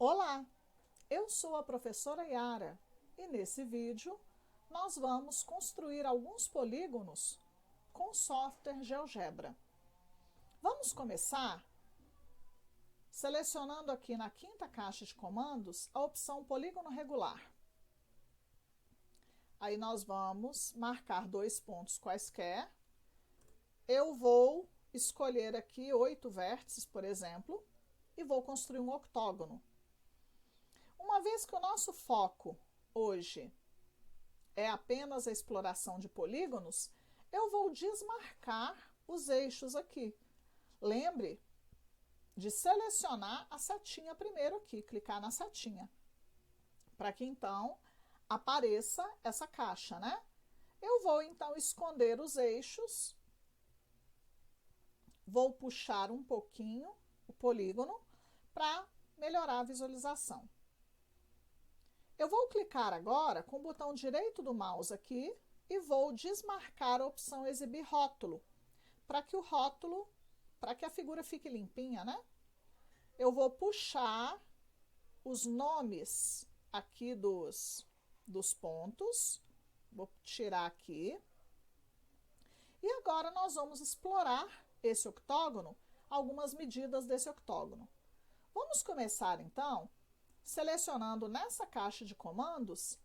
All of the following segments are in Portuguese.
Olá, eu sou a professora Yara e nesse vídeo nós vamos construir alguns polígonos com o software GeoGebra. Vamos começar selecionando aqui na quinta caixa de comandos a opção polígono regular. Aí nós vamos marcar 2 pontos quaisquer. Eu vou escolher aqui 8 vértices, por exemplo, e vou construir um octógono. Uma vez que o nosso foco hoje é apenas a exploração de polígonos, eu vou desmarcar os eixos aqui. Lembre de selecionar a setinha primeiro aqui, clicar na setinha, para que então apareça essa caixa, né? Eu vou então esconder os eixos, vou puxar um pouquinho o polígono para melhorar a visualização. Eu vou clicar agora com o botão direito do mouse aqui e vou desmarcar a opção exibir rótulo, para que a figura fique limpinha, né? Eu vou puxar os nomes aqui dos pontos, vou tirar aqui. E agora nós vamos explorar esse octógono, algumas medidas desse octógono. Vamos começar então selecionando nessa caixa de comandos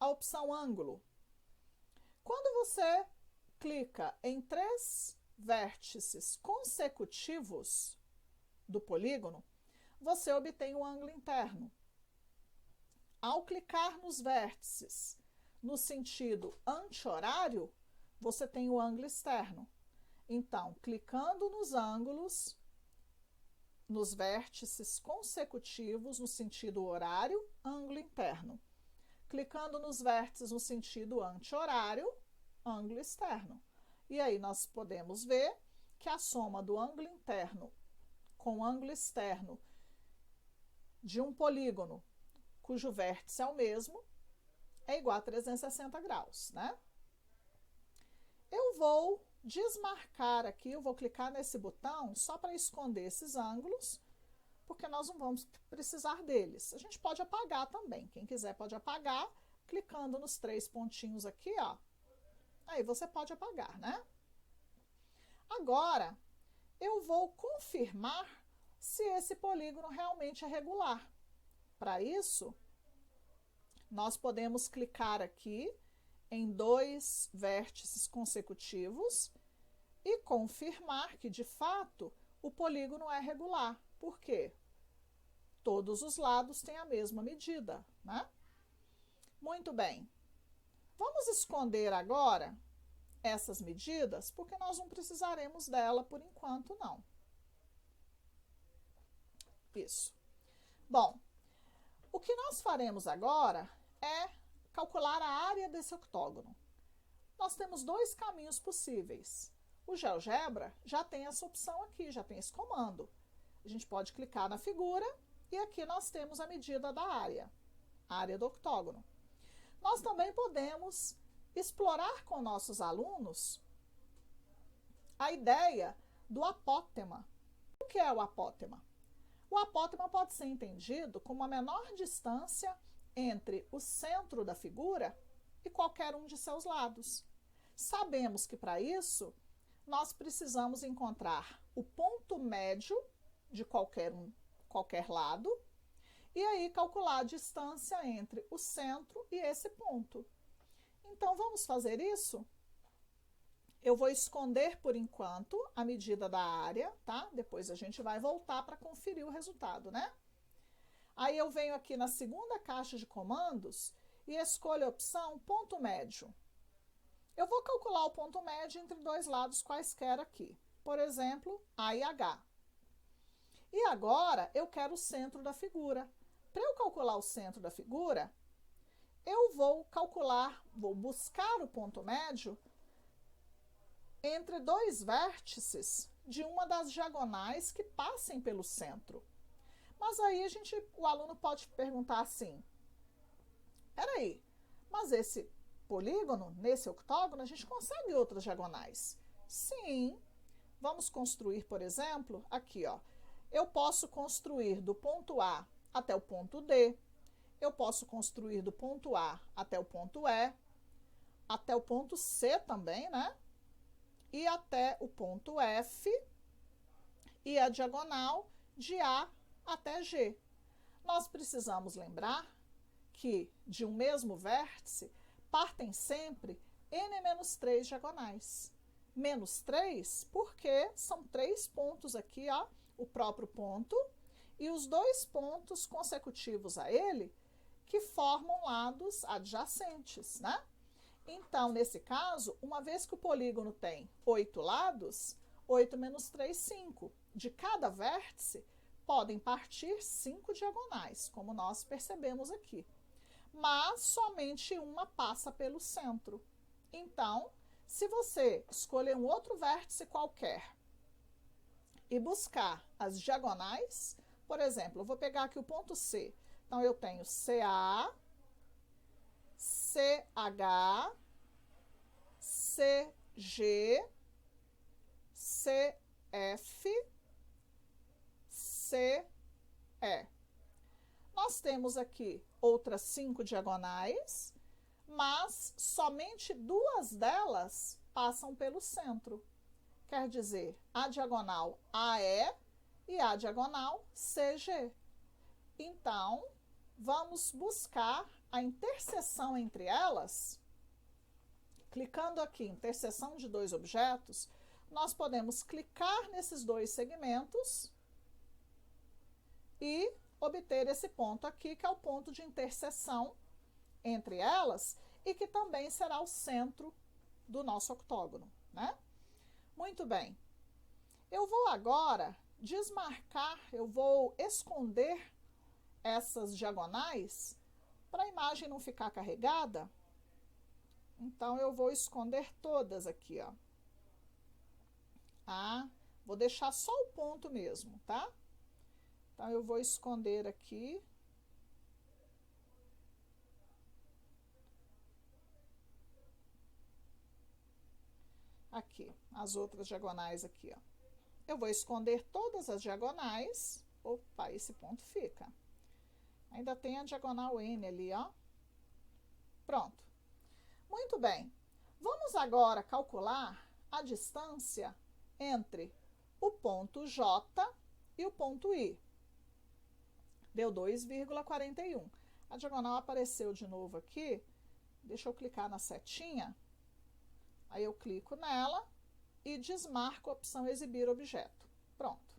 a opção ângulo. Quando você clica em 3 vértices consecutivos do polígono, você obtém um ângulo interno. Ao clicar nos vértices no sentido anti-horário, você tem o ângulo externo. Então, clicando nos ângulos, nos vértices consecutivos no sentido horário, ângulo interno. Clicando nos vértices no sentido anti-horário, ângulo externo. E aí nós podemos ver que a soma do ângulo interno com o ângulo externo de um polígono cujo vértice é o mesmo é igual a 360 graus, né? Eu vou desmarcar aqui, eu vou clicar nesse botão só para esconder esses ângulos, porque nós não vamos precisar deles. A gente pode apagar também, quem quiser pode apagar, clicando nos 3 pontinhos aqui, ó. Aí você pode apagar, né? Agora, eu vou confirmar se esse polígono realmente é regular. Para isso, nós podemos clicar aqui em 2 vértices consecutivos e confirmar que, de fato, o polígono é regular. Por quê? Todos os lados têm a mesma medida, né? Muito bem. Vamos esconder agora essas medidas, porque nós não precisaremos dela por enquanto, não. Isso. Bom, o que nós faremos agora é calcular a área desse octógono. Nós temos 2 caminhos possíveis. O GeoGebra já tem essa opção aqui, já tem esse comando. A gente pode clicar na figura e aqui nós temos a medida da área, a área do octógono. Nós também podemos explorar com nossos alunos a ideia do apótema. O que é o apótema? O apótema pode ser entendido como a menor distância entre o centro da figura e qualquer um de seus lados. Sabemos que para isso nós precisamos encontrar o ponto médio de qualquer lado e aí calcular a distância entre o centro e esse ponto. Então vamos fazer isso? Eu vou esconder por enquanto a medida da área, tá? Depois a gente vai voltar para conferir o resultado, né? Aí eu venho aqui na segunda caixa de comandos e escolho a opção ponto médio. Eu vou calcular o ponto médio entre 2 lados quaisquer aqui, por exemplo, A e H. E agora eu quero o centro da figura. Para eu calcular o centro da figura, eu vou buscar o ponto médio entre 2 vértices de uma das diagonais que passem pelo centro. Mas aí o aluno pode perguntar assim, peraí, mas esse polígono, nesse octógono, a gente consegue outras diagonais? Sim, vamos construir, por exemplo, aqui, ó. Eu posso construir do ponto A até o ponto D. Eu posso construir do ponto A até o ponto E, até o ponto C também, né? E até o ponto F, e a diagonal de A até G. Nós precisamos lembrar que de um mesmo vértice partem sempre n-3 diagonais. Menos 3, porque são 3 pontos aqui, ó, o próprio ponto, e os 2 pontos consecutivos a ele, que formam lados adjacentes, né? Então, nesse caso, uma vez que o polígono tem 8 lados, 8 menos 3, 5. De cada vértice, podem partir 5 diagonais, como nós percebemos aqui. Mas somente uma passa pelo centro. Então, se você escolher um outro vértice qualquer e buscar as diagonais, por exemplo, eu vou pegar aqui o ponto C. Então, eu tenho CA, CH, CG, CF, CE. Nós temos aqui outras 5 diagonais, mas somente 2 delas passam pelo centro. Quer dizer, a diagonal AE e a diagonal CG. Então, vamos buscar a interseção entre elas. Clicando aqui, interseção de 2 objetos, nós podemos clicar nesses 2 segmentos e obter esse ponto aqui, que é o ponto de interseção entre elas e que também será o centro do nosso octógono, né? Muito bem. Eu vou agora desmarcar, eu vou esconder essas diagonais para a imagem não ficar carregada. Então, eu vou esconder todas aqui, ó. Vou deixar só o ponto mesmo, tá? Então, eu vou esconder aqui. Aqui, as outras diagonais aqui, ó. Eu vou esconder todas as diagonais. Opa, esse ponto fica. Ainda tem a diagonal N ali, ó. Pronto. Muito bem. Vamos agora calcular a distância entre o ponto J e o ponto I. Deu 2,41. A diagonal apareceu de novo aqui. Deixa eu clicar na setinha. Aí eu clico nela e desmarco a opção exibir objeto. Pronto.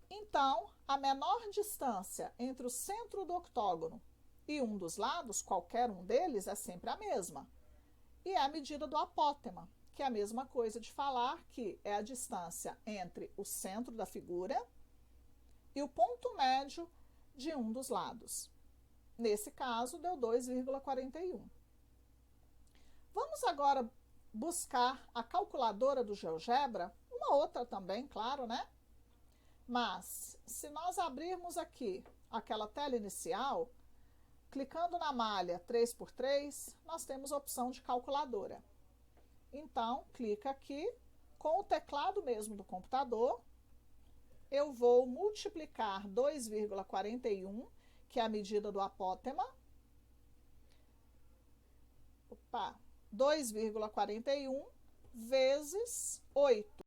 Então, a menor distância entre o centro do octógono e um dos lados, qualquer um deles, é sempre a mesma. E é a medida do apótema, que é a mesma coisa de falar que é a distância entre o centro da figura e o ponto médio de um dos lados. Nesse caso, deu 2,41. Vamos agora buscar a calculadora do GeoGebra, uma outra também, claro, né? Mas, se nós abrirmos aqui aquela tela inicial, clicando na malha 3x3, nós temos a opção de calculadora. Então, clica aqui, com o teclado mesmo do computador, eu vou multiplicar 2,41, que é a medida do apótema. 2,41 vezes 8.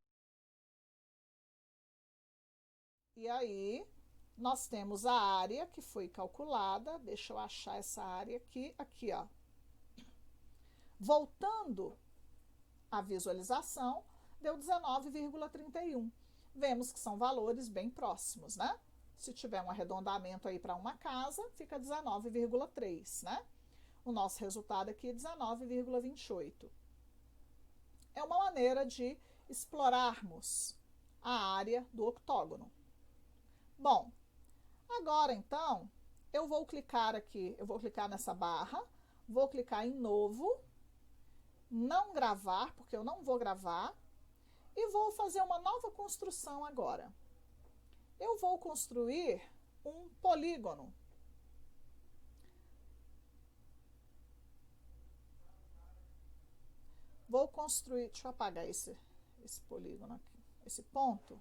E aí, nós temos a área que foi calculada. Deixa eu achar essa área aqui. Aqui, ó. Voltando à visualização, deu 19,31. Vemos que são valores bem próximos, né? Se tiver um arredondamento aí para uma casa, fica 19,3, né? O nosso resultado aqui é 19,28. É uma maneira de explorarmos a área do octógono. Bom, agora então, eu vou clicar aqui, eu vou clicar nessa barra, vou clicar em novo, não gravar, porque eu não vou gravar, e vou fazer uma nova construção agora. Eu vou construir um polígono. Vou construir, deixa eu apagar esse polígono aqui, esse ponto.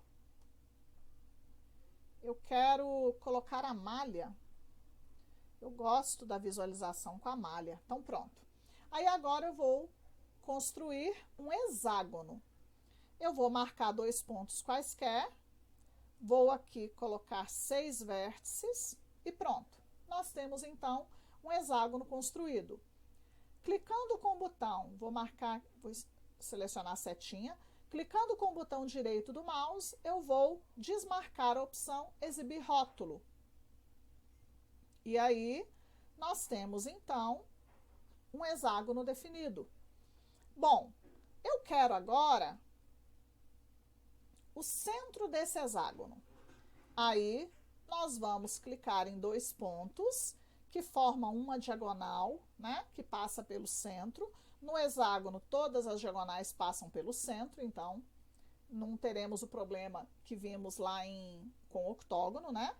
Eu quero colocar a malha. Eu gosto da visualização com a malha. Então, pronto. Aí, agora eu vou construir um hexágono. Eu vou marcar 2 pontos quaisquer. Vou aqui colocar 6 vértices e pronto. Nós temos, então, um hexágono construído. Clicando com o botão, vou selecionar a setinha. Clicando com o botão direito do mouse, eu vou desmarcar a opção Exibir rótulo. E aí, nós temos, então, um hexágono definido. Bom, eu quero agora o centro desse hexágono. Aí, nós vamos clicar em 2 pontos que formam uma diagonal, né, que passa pelo centro. No hexágono, todas as diagonais passam pelo centro, então não teremos o problema que vimos lá com o octógono, né?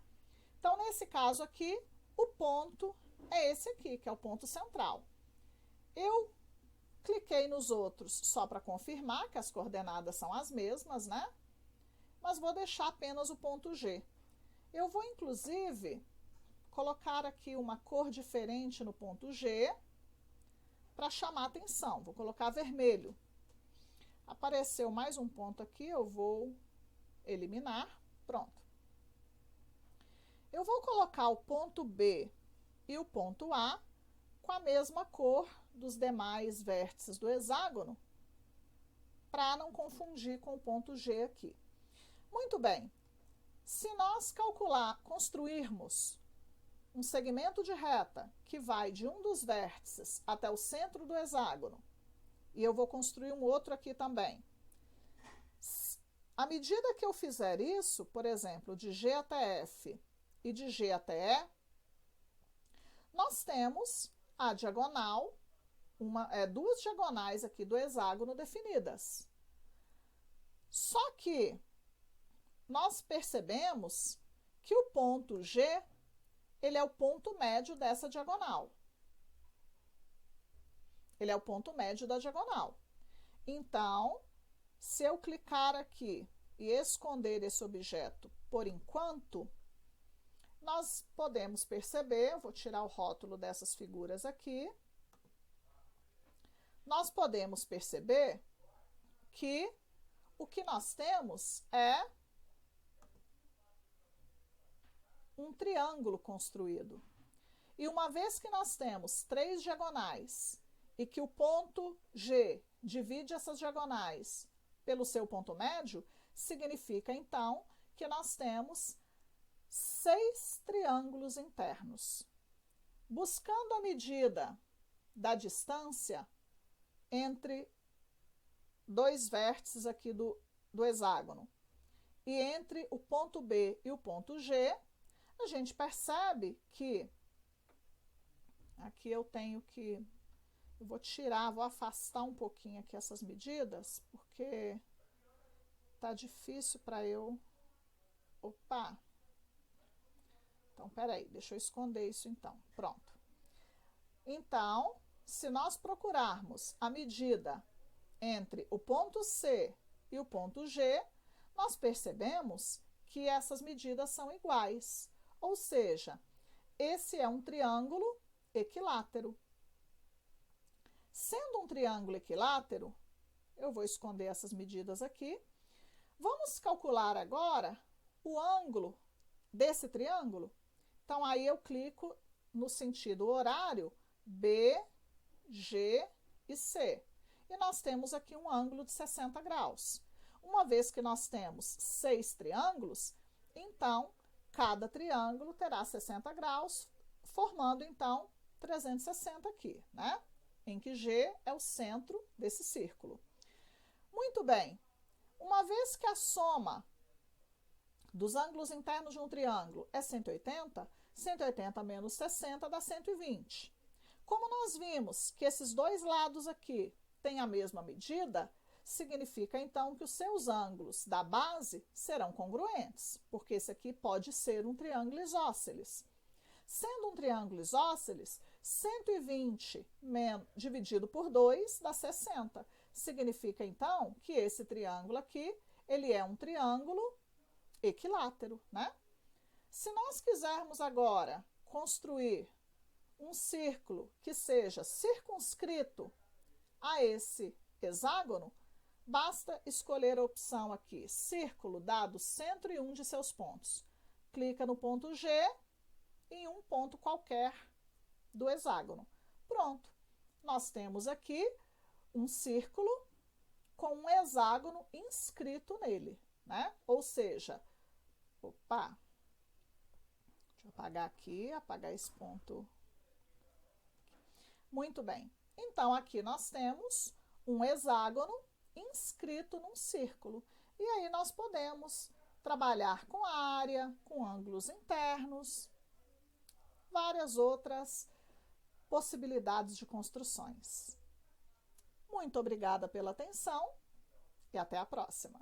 Então, nesse caso aqui, o ponto é esse aqui, que é o ponto central. Eu cliquei nos outros só para confirmar que as coordenadas são as mesmas, né? Mas vou deixar apenas o ponto G. Eu vou, inclusive, colocar aqui uma cor diferente no ponto G para chamar atenção. Vou colocar vermelho. Apareceu mais um ponto aqui, eu vou eliminar. Pronto. Eu vou colocar o ponto B e o ponto A com a mesma cor dos demais vértices do hexágono, para não confundir com o ponto G aqui. Muito bem. Se nós construirmos um segmento de reta que vai de um dos vértices até o centro do hexágono, e eu vou construir um outro aqui também. À medida que eu fizer isso, por exemplo, de G até F e de G até E, nós temos a diagonal, duas diagonais aqui do hexágono definidas. Só que nós percebemos que o ponto G, ele é o ponto médio dessa diagonal. Ele é o ponto médio da diagonal. Então, se eu clicar aqui e esconder esse objeto por enquanto, nós podemos perceber, vou tirar o rótulo dessas figuras aqui, nós podemos perceber que o que nós temos é um triângulo construído. E uma vez que nós temos 3 diagonais e que o ponto G divide essas diagonais pelo seu ponto médio, significa então que nós temos 6 triângulos internos. Buscando a medida da distância entre 2 vértices aqui do hexágono e entre o ponto B e o ponto G, a gente percebe que aqui eu vou afastar um pouquinho aqui essas medidas, porque tá difícil para eu... Opa! Então, peraí, deixa eu esconder isso então. Pronto. Então, se nós procurarmos a medida entre o ponto C e o ponto G, nós percebemos que essas medidas são iguais. Ou seja, esse é um triângulo equilátero. Sendo um triângulo equilátero, eu vou esconder essas medidas aqui. Vamos calcular agora o ângulo desse triângulo. Então, aí eu clico no sentido horário B, G e C. E nós temos aqui um ângulo de 60 graus. Uma vez que nós temos 6 triângulos, então, cada triângulo terá 60 graus, formando, então, 360 aqui, né? Em que G é o centro desse círculo. Muito bem. Uma vez que a soma dos ângulos internos de um triângulo é 180, 180 menos 60 dá 120. Como nós vimos que esses dois lados aqui têm a mesma medida, significa então que os seus ângulos da base serão congruentes, porque esse aqui pode ser um triângulo isósceles. Sendo um triângulo isósceles, 120 dividido por 2 dá 60. Significa então que esse triângulo aqui, ele é um triângulo equilátero, né? Se nós quisermos agora construir um círculo que seja circunscrito a esse hexágono, basta escolher a opção aqui, círculo, dado centro e um de seus pontos. Clica no ponto G em um ponto qualquer do hexágono. Pronto, nós temos aqui um círculo com um hexágono inscrito nele, né? Ou seja, opa, deixa eu apagar aqui, apagar esse ponto. Muito bem, então aqui nós temos um hexágono inscrito num círculo. E aí nós podemos trabalhar com área, com ângulos internos, várias outras possibilidades de construções. Muito obrigada pela atenção e até a próxima!